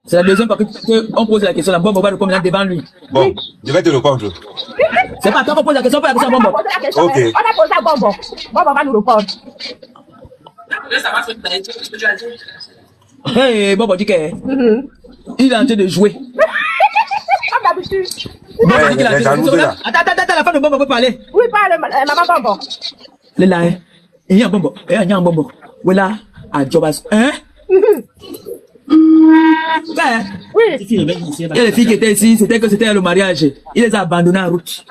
C'est la deuxième fois qu'on pose la question. La bombe va répondre devant lui. Bon, je vais te répondre. C'est pas toi qu'on pose la question, pas la question à bombe. Ok. On a posé à bombe. Bombe va nous répondre. Hey, bombe dit que il est en train de jouer. Comme d'habitude. Attends, la femme de bombe peut parler. Oui, parle, maman bombe. Le là, il y a un bombe. Il y a un bombe. Voilà, à Jobas. Hein? Oui. Il y a les filles qui étaient ici, c'était le mariage. Il les a abandonnés en route.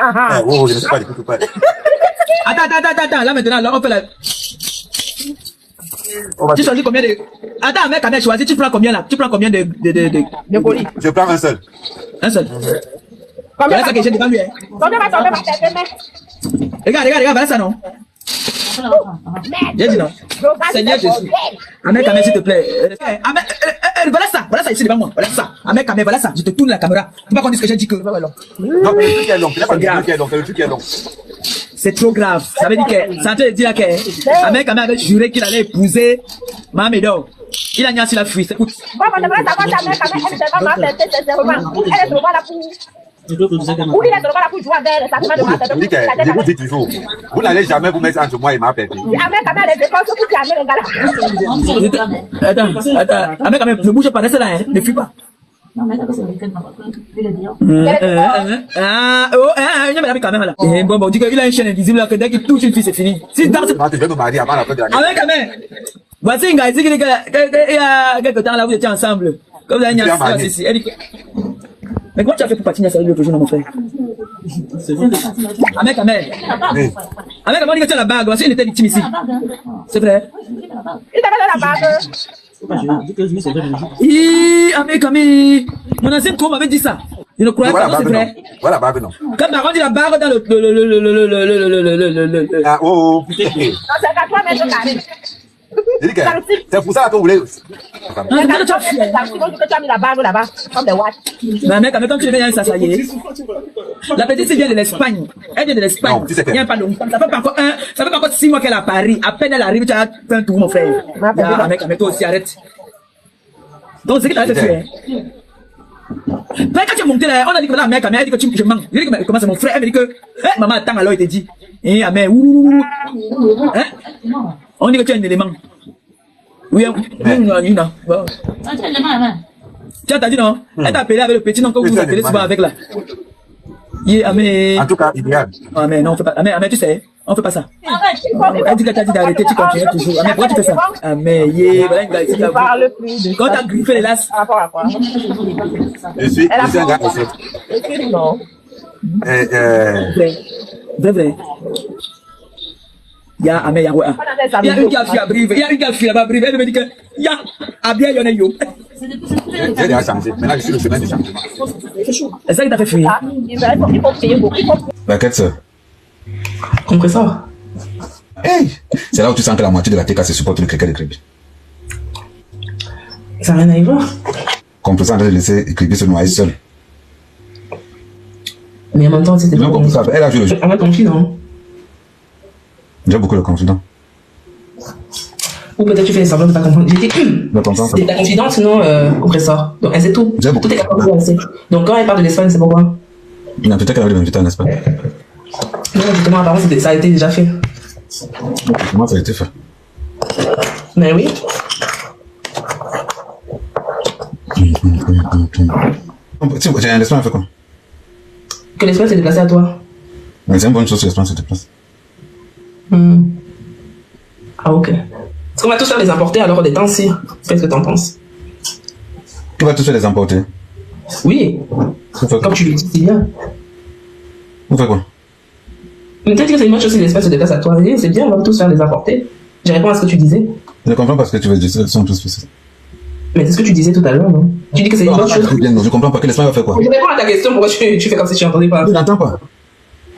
Oh, je ne sais pas du tout. Attends, là maintenant, là, on fait la. Tu choisis combien de. Attends, mec, quand tu choisis, tu prends combien là? Tu prends combien de colis? Je prends un seul. Un seul. Combien ça que j'ai devant lui. Combien va tomber ma tête, mec? Regarde, voilà ça non? J'ai dit non. Seigneur Jésus. Amen, s'il te plaît. Voilà ça ici devant moi. Voilà ça. Amen, voilà ça. Je te tourne la caméra. Tu vas pas qu'on dise que j'ai dit que. Non, mais le truc est long. Le truc est long. C'est trop grave. Ça veut dire que, ça veut dire que, Amen avait juré qu'il allait épouser Mamédo. Il a niassé la fuite. Écoute. Bon, on devrait savoir ta mère, elle est vraiment elle est vraiment là pour. Oui, il est là pour jouer avec ça de ma tête. Je vous dis toujours, vous n'allez jamais vous mettre entre moi et ma pépé. Amen, elle est défense pour qui Amen est là. Attends. Amen, ne bouge pas, reste là, hein. Ne fuis pas. Il on dit qu'il a une chaîne invisible là, que dès qu'il touche une fille, c'est fini. Si tu je vais me marier avant la fin de la avec Amen. Voici un gars ici qui il y a quelques temps là, vous étiez ensemble. Comme vous avez niassé ici. Mais comment tu as fait pour patiner ça l'autre jour, mon frère? Amen. Amen, comment dit que tu as la bague? Voici, il était victime ici. C'est vrai? Il t'avait la bague. Amen, mon ancien co m'avait dit ça. Je ne croyais pas que c'est vrai. Voilà, bague, non. Quand Baron dit la bague dans le. Ah, oh. Non, c'est 4 mètres carrés. C'est pour ça que vous voulez. Tu as mis la bague là-bas, comme des watts. Mais quand tu viens, ça y est. La petite vient de l'Espagne. Elle vient de l'Espagne. Il n'y a pas longtemps. Ça fait pas encore 6 mois qu'elle est à Paris. À peine elle arrive, tu as fait un tour, mon frère. Avec toi aussi, arrête. Donc, c'est que tu as fait faire. Quand tu es monté là, on a dit que la mère, elle dit que je mens. Je dis que comment c'est mon frère, elle me dit que, maman, attends, alors il te dit. Et Amen, hein? On dit que tu es un élément. Oui, non. Tu as dit non? Elle t'a appelé avec le petit nom que vous vous appelez souvent avec là. Amen. En tout cas, idéal. Amen, non, on fait pas. Amen, tu sais, on fait pas ça. Elle dit que t'as dit d'arrêter, tu continues toujours. Amen, pourquoi tu fais ça? Amen, voilà une gars ici. Quand t'as griffé les lasses. Je suis un gars aussi. Non. Vrai. Il y a Amen, il y a une gars qui a brive. Il y a une gars qui là-bas brive. Elle me dit que, bien, y'en a yo. J'ai déjà changé. Maintenant, je suis le chemin du changement. C'est ça qui t'a fait fuir. Il faut payer beaucoup. La quête, ça. Compresseur. Hey! C'est là où tu sens que la moitié de la TK se supporte le cricket de crédit. Ça n'a rien à y voir. Compresseur en train de laisser écrire se noyer seul. Mais en même temps, c'était pas bon. Elle a joué le jeu. Avec confident. J'ai beaucoup de confident. Ou peut-être tu fais semblant de pas comprendre. J'ai dit, c'est ta confidente, sinon compresseur. Donc elle sait tout. Tout est capable de penser. Donc quand elle parle de l'Espagne, c'est pourquoi? Non, peut-être qu'elle avait m'inviter en Espagne. Non, justement, apparemment, ça a été déjà fait. Comment ça a été fait? Mais oui. L'Espagne a fait quoi? Que l'Espagne s'est déplacée à toi. Mais c'est une bonne chose que l'Espagne se déplace. Ah, ok. Est-ce qu'on va tous faire les importer alors des temps-ci? Qu'est-ce que t'en penses? Tu vas tous faire les importer? Oui. Comme tu le dis, c'est bien. Vous faites quoi? Mais peut-être que c'est une bonne chose si l'Espagne se déplace à toi. C'est bien, on va tous faire les importer. Je réponds à ce que tu disais. Je ne comprends pas ce que tu veux dire, ils sont tous spécialistes. Mais c'est ce que tu disais tout à l'heure, non? Tu dis que c'est une bonne chose. Non, je comprends pas que l'Espagne va faire quoi? Je réponds à ta question, pourquoi tu fais comme si tu n'entendais pas? Je n'entends pas.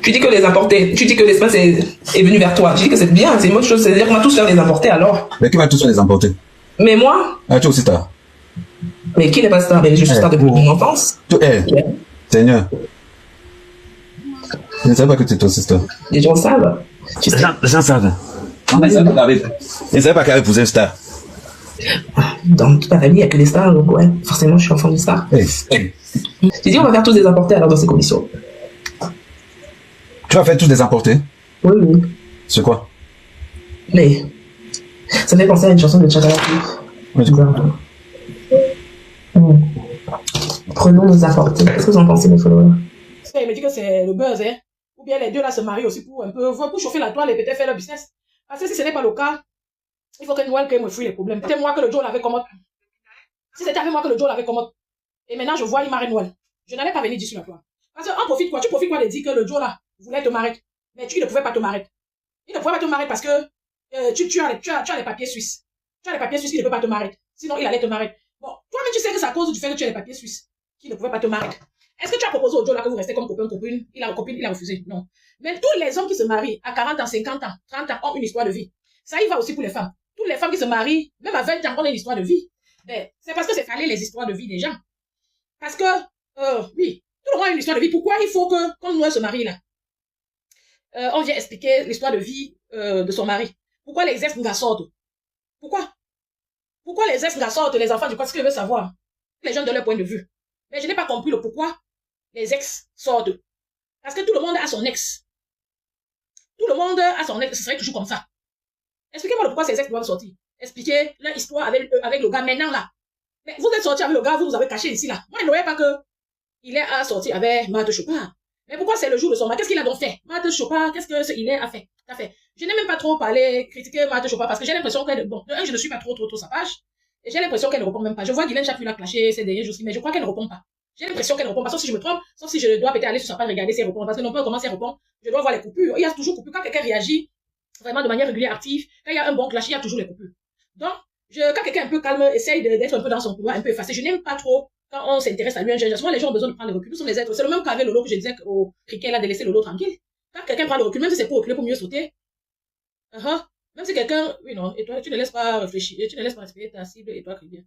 Tu dis que les importer, tu dis que l'Espagne est venu vers toi. Tu dis que c'est bien, c'est une bonne chose. C'est-à-dire qu'on va tous faire les importer alors. Mais qui va tous faire les importer? Mais moi? Ah, tu es aussi star. Mais qui n'est pas star? Mais je suis star depuis mon enfance. Seigneur. Je ne savais pas que tu étais aussi star. Les gens savent. Les gens savent. Je ne savais pas qu'elle avait épousé une star. Dans toute ma famille, il n'y a que des stars, donc ouais, forcément, je suis enfant de star. J'ai dit, on va faire tous des importés alors dans ces conditions. Tu vas faire tous des importés? Oui, oui. C'est quoi? Mais, ça me fait penser à une chanson de Chaka. Prenons nos importés. Qu'est-ce que vous en pensez, mes followers? Il me dit que c'est le buzz, hein. Ou bien les deux là se marient aussi pour un peu, pour chauffer la toile et peut-être faire leur business. Parce que si ce n'est pas le cas, il faut que Noël me fuit les problèmes. C'était moi que le Joe l'avait commode. Si c'était avec moi que le Joe l'avait commode. Et maintenant je vois, il marie Noël. Je n'allais pas venir dire sur la toile. Parce que, en profite quoi? Tu profites quoi de dire que le Joe là voulait te marier. Mais il ne pouvait pas te marier. Il ne pouvait pas te marier parce que tu as les papiers suisses. Tu as les papiers suisses qui ne peut pas te marier. Sinon, il allait te marier. Bon, toi-même, tu sais que c'est à cause du fait que tu as les papiers suisses qui ne pouvait pas te marier. Est-ce que tu as proposé au Joe là que vous restez comme copain, copine? Il a refusé. Non. Mais tous les hommes qui se marient à 40 ans, 50 ans, 30 ans ont une histoire de vie. Ça y va aussi pour les femmes. Toutes les femmes qui se marient, même à 20 ans, ont une histoire de vie. C'est parce que c'est calé les histoires de vie des gens. Parce que, oui, tout le monde a une histoire de vie. Pourquoi il faut que, quand Noël se marie là, on vient expliquer l'histoire de vie de son mari? Pourquoi les ex nous sortent? Pourquoi les ex nous sortent, les enfants du quoi? Ce qu'ils veulent savoir. Les gens de leur point de vue. Mais je n'ai pas compris le pourquoi les ex sortent. Parce que tout le monde a son ex. Tout le monde a son ex. Ce serait toujours comme ça. Expliquez-moi pourquoi ces ex doivent sortir. Expliquez leur histoire avec le gars maintenant là. Mais vous êtes sorti avec le gars, vous avez caché ici là. Moi, je ne voyais pas que il est à sortir avec Marthe Chopard. Mais pourquoi c'est le jour de son mariage? Qu'est-ce qu'il a donc fait? Marthe Chopard, qu'est-ce que il a fait? Je n'ai même pas trop critiqué Marthe Chopard parce que j'ai l'impression qu'elle, bon, de un, je ne suis pas trop sa page. Et j'ai l'impression qu'elle ne répond même pas. Je vois Guylaine Chapuis l'a clashé ces derniers jours, mais je crois qu'elle ne répond pas. J'ai l'impression qu'elle ne répond pas, sauf si je me trompe, sauf si je dois peut-être aller sur sa page regarder si elle répond. Parce que non pas comment elle répond, je dois voir les coupures. Il y a toujours coupures. Quand quelqu'un réagit vraiment de manière régulière, active, quand il y a un bon clash, il y a toujours les coupures. Donc, quand quelqu'un un peu calme essaye d'être un peu dans son couloir, un peu effacé, je n'aime pas trop quand on s'intéresse à lui. Souvent, les gens ont besoin de prendre le recul. Nous sommes les êtres. C'est le même qu'avec Lolo que je disais au cricket là de laisser Lolo tranquille. Quand quelqu'un prend le recul, même si c'est pour reculer pour mieux sauter, même si quelqu'un, oui, non, et toi, tu ne laisses pas réfléchir, tu ne laisses pas respecter ta cible, étoile qui bien.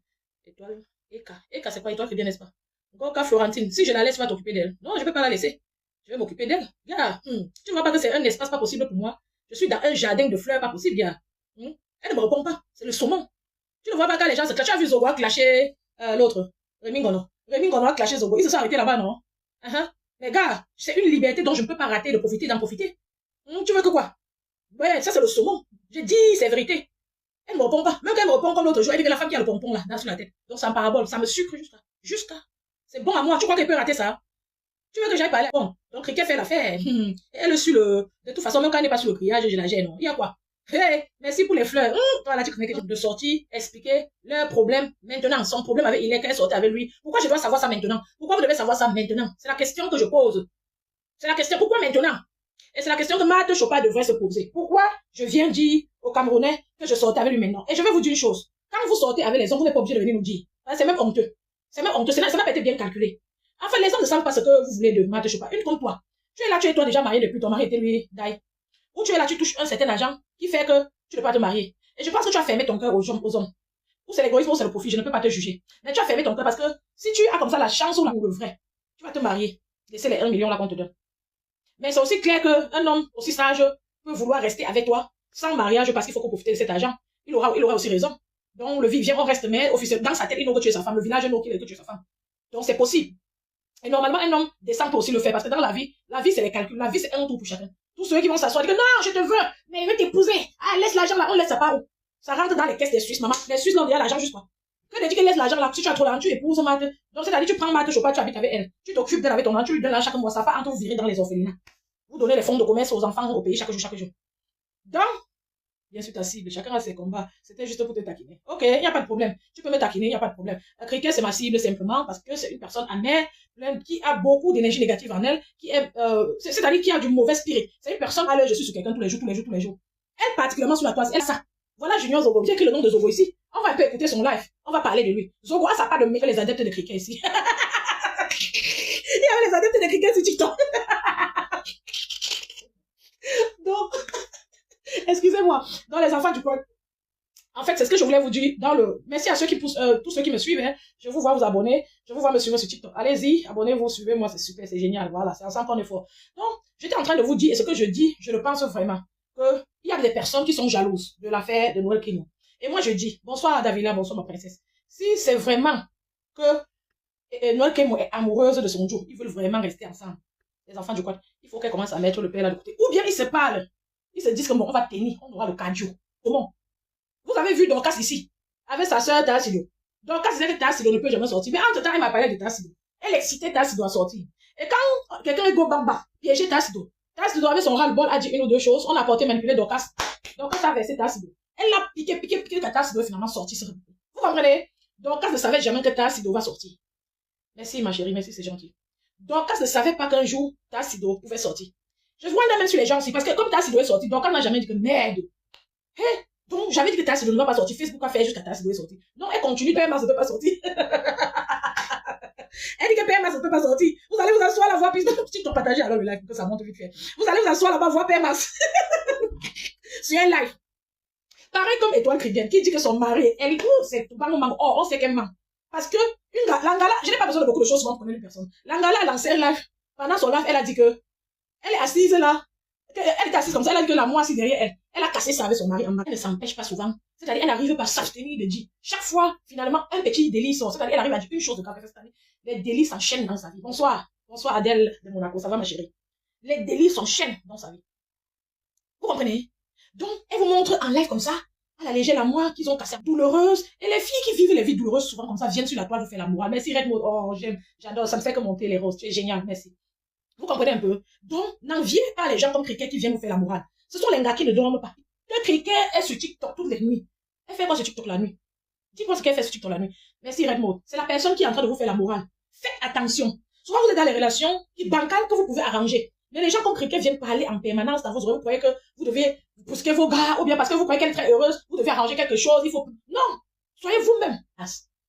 Étoile, Eka. Eka, c'est quoi étoile qui bien, n'est-ce pas? Encore cas Florentine, si je la laisse, tu vas t'occuper d'elle. Non, je ne vais pas la laisser. Je vais m'occuper d'elle. Gars, tu ne vois pas que c'est un espace pas possible pour moi. Je suis dans un jardin de fleurs pas possible, gars. Elle ne me répond pas. C'est le saumon. Tu ne vois pas quand les gens se clashent. Tu as vu Zogo clasher l'autre, Rémi Ngono. Rémi Ngono a clashé Zogo. Ils se sont arrêtés là-bas, non? Mais gars, c'est une liberté dont je ne peux pas rater de profiter, d'en profiter. Tu veux que quoi? Ouais, ça c'est le saumon. J'ai dit, c'est vérité. Elle ne me répond pas. Même quand elle me répond comme l'autre jour, elle dit que la femme qui a le pompon là, sur la tête. Donc c'est en parabole. Ça me sucre jusqu'à. C'est bon à moi. Tu crois qu'elle peut rater ça? Tu veux que j'aille parler? Bon. Donc, Riquet fait l'affaire. Elle suit de toute façon, même quand elle n'est pas sur le criage, je la gêne. Il y a quoi? Hey, merci pour les fleurs. Toi là, tu connais que de sortir, expliquer leur problème maintenant. Son problème avec il est qu'elle sortait avec lui. Pourquoi je dois savoir ça maintenant? Pourquoi vous devez savoir ça maintenant? C'est la question que je pose. C'est la question, pourquoi maintenant? Et c'est la question que Marthe Chopard devrait se poser. Pourquoi je viens dire aux Camerounais que je sortais avec lui maintenant? Et je vais vous dire une chose. Quand vous sortez avec les hommes, vous n'êtes pas obligé de venir nous dire. C'est même honteux. C'est même honteux. Ça n'a pas été bien calculé. Enfin, les hommes ne savent pas ce que vous voulez de Marthe Chopard. Une comme toi. Tu es là, tu es toi déjà marié depuis ton mari était lui, d'ailleurs. Ou tu es là, tu touches un certain argent qui fait que tu ne peux pas te marier. Et je pense que tu as fermé ton cœur aux hommes. Ou c'est l'égoïsme ou c'est le profit, je ne peux pas te juger. Mais tu as fermé ton cœur parce que si tu as comme ça la chance ou le vrai, tu vas te marier. Laissez les 1 million là qu'on te donne. Mais c'est aussi clair qu'un homme aussi sage peut vouloir rester avec toi sans mariage parce qu'il faut qu'on profite de cet argent. Il aura aussi raison. Donc le vivien, on reste, mais officiellement, dans sa tête, il n'a que tu es sa femme. Le village, il n'a que tu es sa femme. Donc c'est possible. Et normalement, un homme décent peut aussi le faire parce que dans la vie, c'est les calculs. La vie, c'est un tour pour chacun. Tous ceux qui vont s'asseoir disent que non, je te veux, mais il veut t'épouser. Ah, laisse l'argent là, on laisse ça pas où? Ça rentre dans les caisses des Suisses, maman. Les Suisses n'ont déjà l'argent juste pas. Que de dire que laisse l'argent là, si tu as trop l'argent, tu épouses Marthe. Donc c'est-à-dire tu prends Marthe Chopard, tu habites avec elle. Tu t'occupes d'elle avec ton argent, tu lui donnes l'argent chaque mois. Ça va entre vous virer dans les orphelinats. Vous donnez les fonds de commerce aux enfants au pays chaque jour. Donc, bien sûr ta cible, chacun a ses combats. C'était juste pour te taquiner. Ok, il n'y a pas de problème. Tu peux me taquiner, il n'y a pas de problème. Cricket, c'est ma cible simplement parce que c'est une personne amère, qui a beaucoup d'énergie négative en elle, qui est, c'est-à-dire qui a du mauvais spirit. C'est une personne à l'heure, je suis sur quelqu'un tous les jours. Elle, particulièrement sur la toise, elle a ça. Voilà Junior Zogo. J'ai écrit le nom de Zogo ici. On va un peu écouter son live. On va parler de lui. Zogo a sa part de mettre les adeptes de cricket ici. Il y avait les adeptes de cricket sur TikTok. Donc, excusez-moi. Dans les enfants du peuple. En fait, c'est ce que je voulais vous dire merci à ceux qui poussent, tous ceux qui me suivent, hein. Je vous vois vous abonner. Je vous vois me suivre sur TikTok. Allez-y, abonnez-vous, suivez-moi, c'est super, c'est génial. Voilà, c'est ensemble qu'on est fort. Donc, j'étais en train de vous dire, et ce que je dis, je le pense vraiment, qu'il y a des personnes qui sont jalouses de l'affaire de Noël Kino. Et moi, je dis, bonsoir Davila, bonsoir ma princesse. Si c'est vraiment que Noël Kemo est amoureuse de son Joe, ils veulent vraiment rester ensemble. Les enfants du quad, il faut qu'elle commence à mettre le père là de côté. Ou bien ils se parlent. Ils se disent que bon, on va tenir, on aura le cadio. Comment? Vous avez vu Dorcas ici, avec sa soeur Tassido. Dorcas disait que Tassido ne peut jamais sortir. Mais entre temps, il m'a parlé de Tassido. Elle excitait Tassido à sortir. Et quand quelqu'un est go bamba, piéger Tassido, Tassido avec son ras-le-bol a dit une ou deux choses. On a porté manipuler Dorcas. Dorcas a versé Tassido. Elle l'a piqué, que Tassido est finalement sorti. Vous comprenez? Dorcas ne savait jamais que Tassido va sortir. Merci ma chérie, merci, c'est gentil. Dorcas ne savait pas qu'un jour, Tassido pouvait sortir. Je vois même sur les gens aussi, parce que comme Tassido est sorti, Dorcas n'a jamais dit que merde. Hey, donc j'avais dit que Tassido ne va pas sortir. Facebook a fait jusqu'à Tassido est sorti. Non, elle continue, PMAS ne peut pas sortir. Elle dit que PMAS ne peut pas sortir. Vous allez vous asseoir là, voir, puis TikTok partager alors le live, que ça monte vite fait. Vous allez vous asseoir là-bas, voir PMAS. Sur un live. Pareil comme Étoile Chrétienne, qui dit que son mari, elle dit, oh, c'est pas mon manque. Oh, on sait qu'elle ment. Parce que, Langala, je n'ai pas besoin de beaucoup de choses pour connaître une personne. Langala a lancé un live. Pendant son live, elle a dit que, elle est assise là. Elle est assise comme ça, elle a dit que la moi assis derrière elle. Elle a cassé ça avec son mari en bas. Elle ne s'empêche pas souvent. C'est-à-dire, elle n'arrive pas à s'abstenir de dire. Chaque fois, finalement, un petit délit sort. C'est-à-dire, elle arrive à dire une chose de café cette année. Les délits s'enchaînent dans sa vie. Bonsoir. Bonsoir Adèle de Monaco. Ça va ma chérie? Les délits s'enchaînent dans sa vie. Vous comprenez? Donc, elle vous montre en live comme ça. À la légère, la moi, qu'ils ont cassé douloureuse. Et les filles qui vivent les vies douloureuses, souvent comme ça, viennent sur la toile, vous faire la morale. Merci, Red Mode. Oh, j'aime, j'adore. Ça me fait que monter les roses. Tu es génial. Merci. Vous comprenez un peu? Donc, n'enviez pas les gens comme Cricket qui viennent vous faire la morale. Ce sont les gars qui ne dorment pas. Le Cricket est sur TikTok toutes les nuits. Elle fait quoi sur TikTok la nuit? Dis-moi ce qu'elle fait sur TikTok la nuit. Merci, Red Mode. C'est la personne qui est en train de vous faire la morale. Faites attention. Souvent, vous êtes dans les relations qui bancales que vous pouvez arranger. Mais les gens comme Cricket viennent parler en permanence dans vos oreilles. Vous croyez que vous devez brusquer vos gars, ou bien parce que vous croyez qu'elle est très heureuse, vous devez arranger quelque chose, il faut... Non! Soyez vous-même.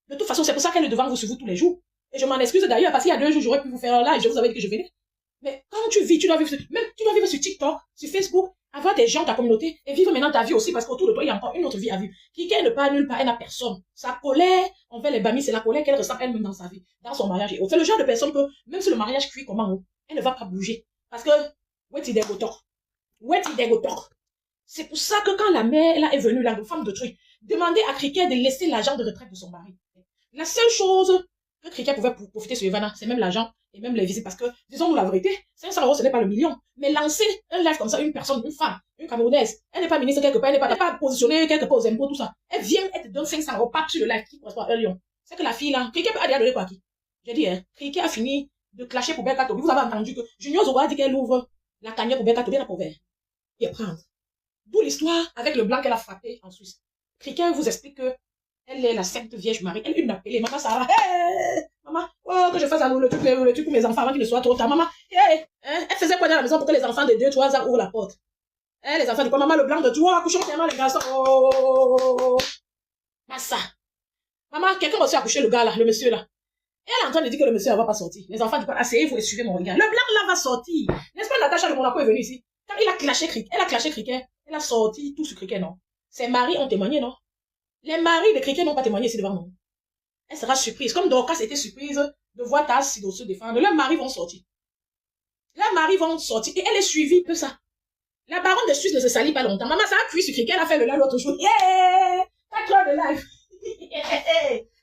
De toute façon, c'est pour ça qu'elle est devant vous sur vous tous les jours. Et je m'en excuse d'ailleurs, parce qu'il y a 2 jours, j'aurais pu vous faire un live, je vous avais dit que je venais. Mais quand tu vis, tu dois vivre sur TikTok, sur Facebook, avoir des gens, ta communauté, et vivre maintenant ta vie aussi, parce qu'autour de toi, il y a encore une autre vie à vivre. Quelqu'un ne part nulle part, elle n'a personne. Sa colère envers les bamis, c'est la colère qu'elle ressent elle-même dans sa vie, dans son mariage. Et c'est le genre de personne que, même si le mariage cuit comment, elle ne va pas bouger. Parce que, c'est pour ça que quand la mère, là, est venue, la femme de truc, demander à Cricket de laisser l'argent de retraite de son mari. La seule chose que Cricket pouvait profiter sur Ivana, c'est même l'argent et même les visites. Parce que, disons-nous la vérité, 500 €, ce n'est pas le million. Mais lancer un live comme ça, une personne, une femme, une Camerounaise, elle n'est pas ministre quelque part, elle n'est pas positionnée quelque part aux impôts, tout ça. Elle vient, elle te donne 500 € pas sur le live qui correspond à un lion. C'est que la fille, là, Cricket a déjà donné quoi à qui? J'ai dit, hein, Cricket a fini de clasher pour Berkatobi. Vous avez entendu que Junior Zowa dit qu'elle ouvre la cagnotte pour Berkatobi, elle a pour vert. Et prendre. D'où l'histoire avec le blanc qu'elle a frappé en Suisse. Cricket vous explique que elle est la Sainte Vierge Marie. Elle est une appelée. Maman Sarah. Hey, maman. Oh, que je fasse le truc pour mes enfants avant qu'il ne soit trop tard. Maman. Hey, hein, elle faisait quoi dans la maison pour que les enfants de 2-3 ans ouvrent la porte? Hein, les enfants de quoi? Maman, le blanc de toi. Accouchons tellement les garçons. Oh. Massa. Maman, quelqu'un va aussi accoucher le gars là, le monsieur là. Et elle est en train de dire que le monsieur ne va pas sortir. Les enfants disent pas, asseyez-vous et suivez mon regard. Le blanc là va sortir. N'est-ce pas, Natacha de Monaco est venue ici? Quand il a clashé Cricket, elle a sorti tout sur Cricket, non? Ses maris ont témoigné, non? Les maris de Cricket n'ont pas témoigné ici devant nous. Elle sera surprise. Comme Dorcas était surprise de voir Tassido se défendre. Leurs maris vont sortir. Leurs maris vont sortir. Et elle est suivie de ça. La baronne de Suisse ne se salit pas longtemps. Maman, ça a appuyé sur Cricket, elle a fait le live l'autre jour. Yeah! 4 heures de live.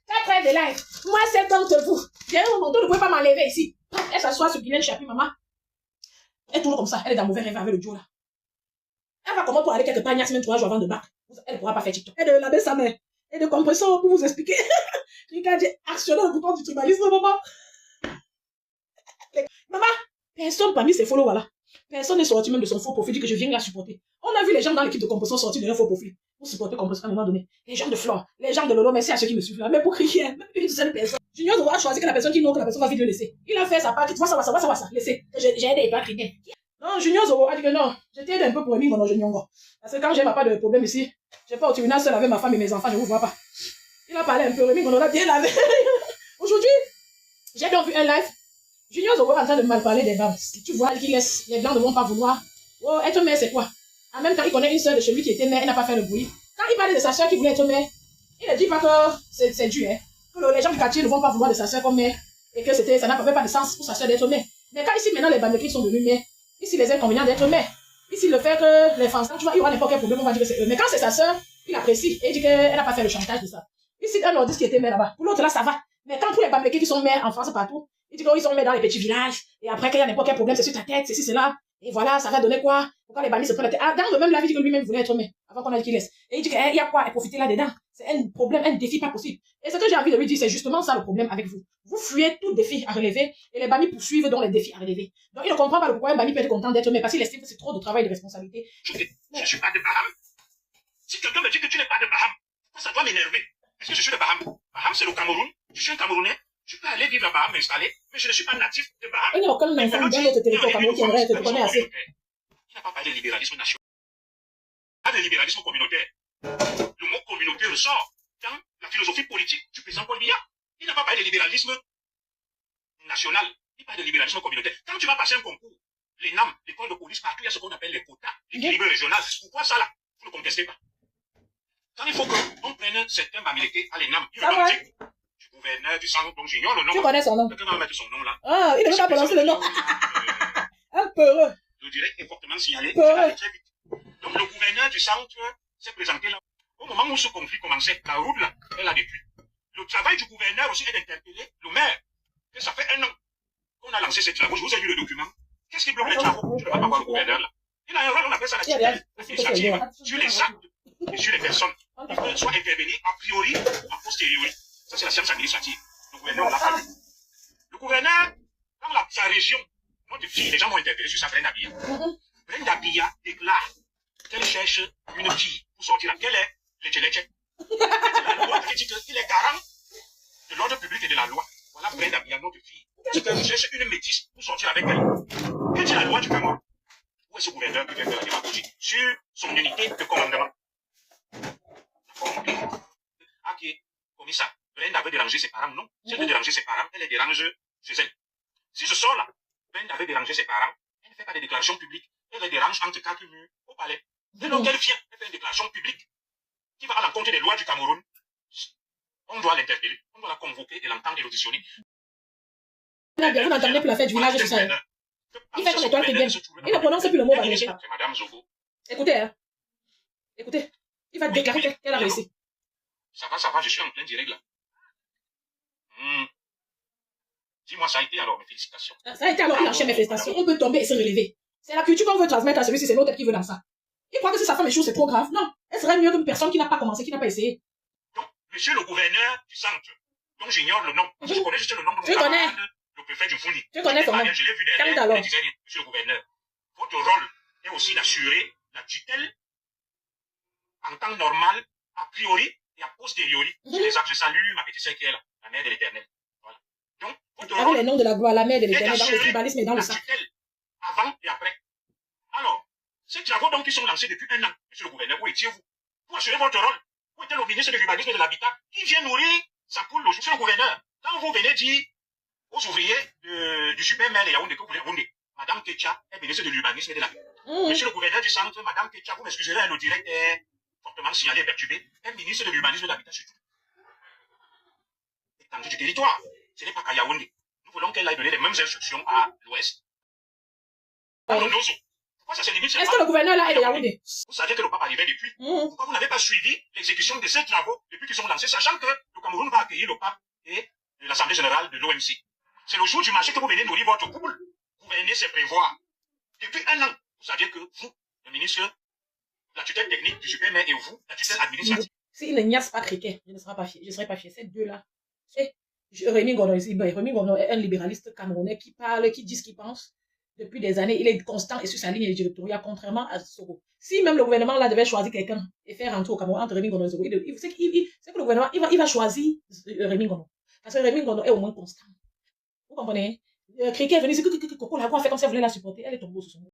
4 heures de live. Moi, c'est contre vous. Il y a un moment, vous ne pouvez pas m'enlever ici. Elle s'assoit sur Guylaine Chapuis, maman. Elle est toujours comme ça. Elle est dans mauvais rêve avec le Joe là. Elle va comment pour aller quelque part, il y a semaine 3 jours avant de bac. Elle ne pourra pas faire TikTok. Elle de laver sa mère. Et de compression pour vous expliquer. Quelqu'un dit actionner le bouton du tribalisme, maman. Maman, personne parmi ces followers là. Personne n'est sorti même de son faux profil, dit que je viens la supporter. On a vu les gens dans l'équipe de compression sortir de leur faux profil. Pour supporter compression à un moment donné. Les gens de Flore, les gens de Lolo, merci à ceux qui me suivent là. Mais pour crier, même une seule personne. Junior Zowa a choisi que la personne qui non, que la personne va vite le laisser. Il a fait sa part, tu vois ça, laissez. J'ai aidé et pas crier. Non, Junior Zowa a dit que non, je t'aide un peu pour émigrer dans Junior. Parce que quand j'ai pas de problème ici, j'ai pas au tribunal seul avec ma femme et mes enfants, je vous vois pas. Il a parlé un peu, Rémi, on a bien lavé. Aujourd'hui, j'ai donc vu un live. Junior Zowa est en train de mal parler des dames. Tu vois qu'il laisse, les blancs ne vont pas vouloir. Oh, être mère, c'est quoi? En même temps, il connaît une sœur de chez lui qui était mère, elle n'a pas fait le bruit. Quand il parlait de sa sœur qui voulait être mère, il ne dit pas que c'est dû, hein. Que les gens du quartier ne vont pas vouloir de sa sœur comme mère. Et que ça n'avait pas de sens pour sa sœur d'être mère. Mais quand ici, maintenant, les banderies sont devenus mères, ici, les inconvénients d'être mère. Ici, le fait que les enfants, tu vois, il y aura n'importe quel problème, on va dire que c'est eux. Mais quand c'est sa sœur, il apprécie. Et il dit qu'elle n'a pas fait le chantage de ça. Ici, un nordiste qui était maire là-bas. Pour l'autre, là, ça va. Mais quand tous les Bamileke qui sont maires en France partout, il dit qu'ils sont maires dans les petits villages. Et après, qu'il y a n'importe quel problème, c'est sur ta tête, c'est ci, c'est là. Et voilà, ça va donner quoi? Pourquoi les Bamis se prennent la tête? Ah, dans le même là, il dit que lui-même voulait être maire. Avant qu'on a dit qu'il laisse. Et il dit qu'il y a quoi à profiter là-dedans? C'est un problème, un défi pas possible. Et ce que j'ai envie de lui dire, c'est justement ça le problème avec vous. Vous fuyez tout défi à relever et les Bamis poursuivent dans les défis à relever. Donc il ne comprend pas pourquoi un Bami peut être content d'être maire parce qu'il estime que c'est trop de travail et de responsabilité. Je ne suis pas de Baham. Si quelqu'un me dit que tu n'es pas de Baham, ça doit m'énerver. Est-ce que je suis de Baham? Baham, c'est le Cameroun. Je suis un Camerounais. Je peux aller vivre à Baham, m'installer, mais je ne suis pas natif de Baham. Il n'y a aucun enfant dans notre territoire Cameroun qui aimerait te connaître assez. Il n'a pas parlé de libéralisme national. Pas de libéralisme communautaire. Le mot communauté ressort dans la philosophie politique du président Paul Biya. Il n'a pas parlé de libéralisme national. Il parle de libéralisme communautaire. Quand tu vas passer un concours, les NAM, l'école de police, partout, il y a ce qu'on appelle les quotas, l'équilibre régional. Pourquoi ça là? Vous ne contestez pas. Quand il faut qu'on prenne certains Bamileke à l'ENAM, il va dire du gouverneur du centre, donc j'ignore le nom. Tu connais son nom? Quelqu'un va mettre son nom là. Ah, il ne veut pas prononcer le nom. Un peureux. Le direct est fortement signalé. Peureux. Très vite. Donc le gouverneur du centre s'est présenté là. Au moment où ce conflit commençait, la route là, elle a détruit. Le travail du gouverneur aussi est d'interpeller le maire. Et ça fait 1 an qu'on a lancé ces travaux. Je vous ai vu le document. Qu'est-ce qui bloque les travaux? Je ne vais pas voir le gouverneur là. Il a un rôle, on appelle ça la tutelle administrative sur les actes et sur les personnes. Il peut soit intervenir a priori, a posteriori. Ça, c'est la science administrative. Le gouverneur, on l'a pas vu. Le gouverneur, dans sa région, notre fille, les gens vont interpeller sur sa Brenda Biya. Brenda Biya déclare qu'elle cherche une fille pour sortir. Quelle est l'Etcheletche? La loi qui dit qu'il est garant de l'ordre public et de la loi. Voilà Brenda Biya, notre fille. C'est qu'elle cherche une métisse pour sortir avec elle. Quelle est la loi du Cameroun? Où est ce gouverneur qui vient de la démagogie? Sur son unité de commandement. Ah, qui est commis ça. Brenda avait dérangé ses parents, non? Si elle veut déranger ses parents, elle les dérange chez elle. Si je sors là, Brenda avait dérangé ses parents, elle ne fait pas de déclaration publique. Elle les dérange entre 4 murs au palais. Dès lors qu'elle vient, elle fait une déclaration publique qui va à l'encontre des lois du Cameroun. On doit l'interpeller, on doit la convoquer et l'entendre et l'auditionner. Vous n'entendez plus la fête du village, c'est ça. Il fait comme étoile qui vient. Il ne prononce plus le mot Bamileke. C'est Madame Zogo. Écoutez, hein. Écoutez. Il va déclarer qu'elle a réussi. Ça va, je suis en plein direct là. Dis-moi, ça a été alors, mes félicitations. Ça a été alors, il enchaîne mes félicitations. On peut tomber et se relever. C'est la culture qu'on veut transmettre à celui-ci, c'est l'autre qui veut dans ça. Il croit que si sa femme échoue, c'est trop grave. Non. Elle serait mieux qu'une personne qui n'a pas commencé, qui n'a pas essayé. Donc, monsieur le gouverneur du centre, dont j'ignore le nom, je connais juste le nom de mon Je connais. camarade, le préfet du Founi. Je connais son nom. Je l'ai vu derrière, il disait, monsieur le gouverneur, votre rôle est aussi d'assurer la tutelle en temps normal, a priori et a posteriori. C'est les actes, je salue ma petite sœur qui est là, la mère de l'Éternel. Voilà. Donc, votre Avec rôle les noms de la gloire, la mère de est l'Éternel, dans le d'assurer tribalisme et dans le la sang. tutelle avant et après. Alors, ces travaux donc qui sont lancés depuis 1 an, monsieur le gouverneur, où étiez-vous? Pour assurer votre rôle, où était le ministre de l'Urbanisme et de l'Habitat qui vient nourrir sa poule au monsieur le gouverneur? Quand vous venez dire aux ouvriers du supermaire de Yaoundé que vous voulez rouler, Madame Ketcha est ministre de l'Urbanisme et de l'Habitat. Monsieur le gouverneur du centre, Madame Ketcha, vous m'excuserez, le direct est fortement signalé et perturbé, est ministre de l'Urbanisme et de l'Habitat surtout. L'étendue du territoire, ce n'est pas qu'à Yaoundé. Nous voulons qu'elle aille donner les mêmes instructions à l'ouest. Pourquoi ça se limite? Est-ce que le gouverneur là est de Yaoundé? Vous savez que le pape arrivait depuis. Pourquoi vous n'avez pas suivi l'exécution de ces travaux depuis qu'ils sont lancés, sachant que le Cameroun va accueillir le pape et l'Assemblée générale de l'OMC? C'est le jour du marché que vous venez nourrir votre poule. Gouverner, c'est prévoir. Depuis 1 an, vous saviez que vous, le ministre, la tutelle technique du supermaire et vous, la tutelle administrative. S'il ne niasse pas Criquet, je ne serai pas fier. Je serai pas fier. Ces deux-là. Rémi Gono ici, Rémi Gono est un libéraliste camerounais qui parle, qui dit ce qu'il pense. Depuis des années, il est constant et sur sa ligne éditoriale, contrairement à Soro. Si même le gouvernement là devait choisir quelqu'un et faire rentrer au Cameroun entre Rémi Gono et Soro, c'est que le gouvernement, il va choisir Rémi Gono. Parce que Rémi Gono est au moins constant. Vous comprenez? Criquet est venu, c'est que Coco la voix fait comme si elle voulait la supporter, elle est tombée sous son mot.